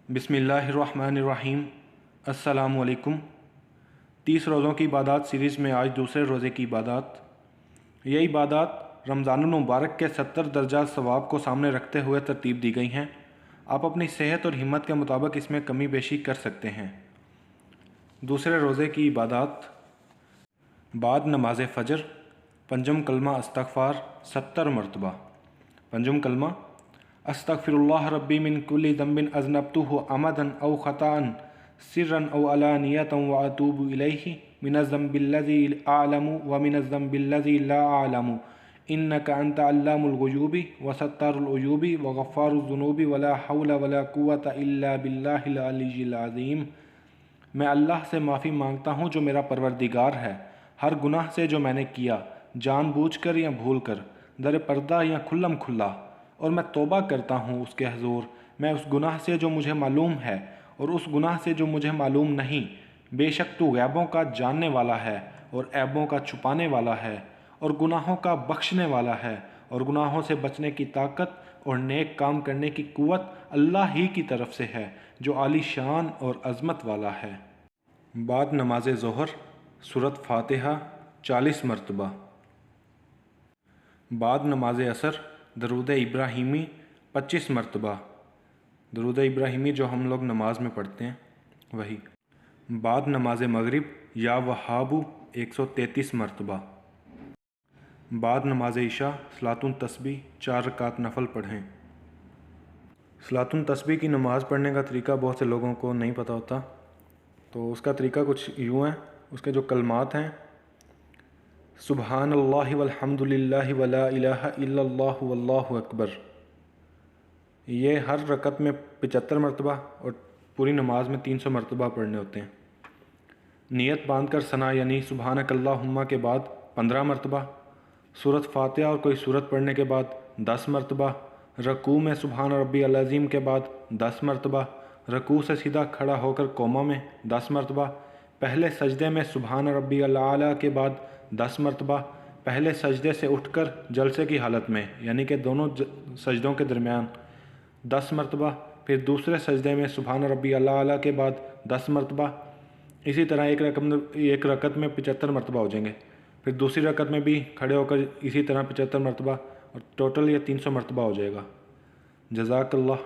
बिस्मिल्लाहिर्रहमानिर्रहीम। अस्सलामु अलैकुम। 30 रोज़ों की इबादत सीरीज़ में आज दूसरे रोज़े की इबादत। ये इबादत रमज़ानुल मुबारक के 70 दर्जा सवाब को सामने रखते हुए तरतीब दी गई हैं। आप अपनी सेहत और हिम्मत के मुताबिक इसमें कमी बेशी कर सकते हैं। दूसरे रोज़े की इबादत बाद नमाज फ़जर पंजम कलमा इस्तग़फ़ार 70 मरतबा। पंजम कलमा अस्तग़फ़िरुल्लाह रब्बी मिन कुल्लि ज़ंबिन अज़नबतुहु अमदन औ ख़ताअन सिर्रन औ अलानियतन व अतूबु इलैहि मिनज़्ज़म्बिल्लज़ी अअलमु व मिनज़्ज़म्बिल्लज़ी ला अअलमु इन्नका अंता अल्लामुल ग़ुयूबि व सत्तारुल उयूबि व गफ़्फ़ारुज़ ज़ुनूबि व ला हौला व ला कुव्वता इल्ला बिल्लाहिल अलिय्यिल अज़ीम। मैं अल्लाह से माफ़ी मांगता हूँ जो मेरा परवरदिगार है, हर गुनाह से जो मैंने किया, जानबूझकर या भूल कर, दर पर्दा या खुल्लम खुल्ला, और मैं तौबा करता हूँ उसके हज़ूर, मैं उस गुनाह से जो मुझे मालूम है और उस गुनाह से जो मुझे मालूम नहीं। बेशक तू गैबों का जानने वाला है और ऐबों का छुपाने वाला है और गुनाहों का बख्शने वाला है, और गुनाहों से बचने की ताकत और नेक काम करने की कुव्वत अल्लाह ही की तरफ से है जो आली शान और अज़मत वाला है। बाद नमाज ज़ोहर सूरत फ़ातिहा 40 मरतबा। बाद नमाज असर दरूद इब्राहीमी 25 मरतबा। दरूद इब्राहीमी जो हम लोग नमाज में पढ़ते हैं वही। बाद नमाज मगरिब या वहाबु 133 मरतबा। बाद नमाज इशा सलातुन तस्बीह 4 रकात नफल पढ़ें। सलातुन तस्बीह की नमाज़ पढ़ने का तरीका बहुत से लोगों को नहीं पता होता, तो उसका तरीका कुछ यूँ है। उसके जो कलमात हैं सुबहानल्लाहि वल्हम्दुलिल्लाहि वला इलाहा इल्लल्लाहु वल्लाहु अकबर, ये हर रकत में 75 मरतबा और पूरी नमाज में 300 मरतबा पढ़ने होते हैं। नियत बांध कर सना यानी सुबहानक अल्लाहुम्मा के बाद 15 मरतबा। सूरत फ़ातिहा और कोई सूरत पढ़ने के बाद 10 मरतबा। रकू में सुबहान रब्बी अल अज़ीम के बाद 10 मरतबा। रकू से सीधा खड़ा होकर कोमा में 10 मरतबा। पहले सजदे में सुबहान रब्बी अल आला के बाद 10 मरतबा। पहले सजदे से उठकर जलसे की हालत में यानी कि दोनों सजदों के दरमियान 10 मरतबा। फिर दूसरे सजदे में सुबहान रब्बी अल आला के बाद 10 मरतबा। इसी तरह एक रकत में 75 मरतबा हो जाएंगे। फिर दूसरी रकत में भी खड़े होकर इसी तरह 75 मरतबा, और टोटल ये 300 मरतबा हो जाएगा। जज़ाकल्लाह।